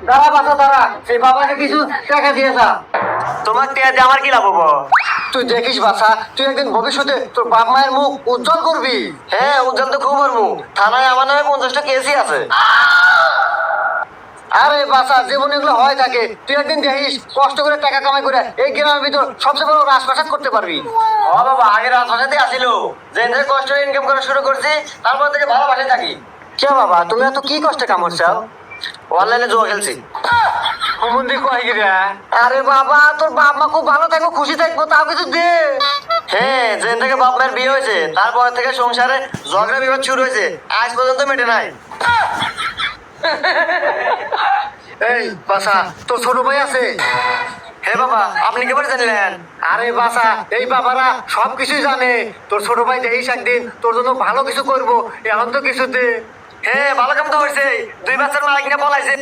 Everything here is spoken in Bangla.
দাঁড়া বাসা দাঁড়া, সেই বাবাকে কিছু টাকা দিয়ে যা। তোমার টিয়া দিয়ে আমার কি লাভ হবো? তুই দেখিস বাসা, তুই একদিন ভবিষ্যতে তোর বাপ মায়ের মুখ উজ্জ্বল করবি। হ্যাঁ, উজ্জ্বল তো খুব করবো। থানায় আমার নামে 50টা কেসই আছে। আরে বাসা, জীবনে এগুলো হয় থাকে। তুই একদিন দেখিস কষ্ট করে টাকা কামাই করে এই গ্রামের ভিতর সবচেয়ে বড় রাজপ্রাসাদ করতে পারবি। ও বাবা, আগে রাজনীতি আসিল, যে কষ্ট ইনকাম করা শুরু করছি, তারপর থেকে ভালোবাসে থাকি। কে বাবা, তুমি এত কি কষ্টে কামড়ছাও? অনলাইনে জুয়া খেলছি। হুমুন্দি কয় গিরা? আরে বাবা, তোর বাপ মা খুব ভালো থাকবো, খুশি থাকবো, তাও কিছু দে। হ্যাঁ, যেদিন থেকে বাপ মায়ের বিয়ে হয়েছে তারপর থেকে সংসারে ঝগড়া বিবাদ শুরু হয়েছে, আজ পর্যন্ত মেটে নাই। এই বাসা, তোর ছোট ভাই আছে? হে বাবা, আপনি কি করে জানলেন? আরে বাসা, এই বাবারা সবকিছুই জানে। তোর ছোট ভাই দেখিস একদিন তোর জন্য ভালো কিছু করবো, এখন তো কিছু দে। হ্যাঁ, ভালো কাম তো হয়েছে, 2 বাচ্চার মালিক না পলাইছে।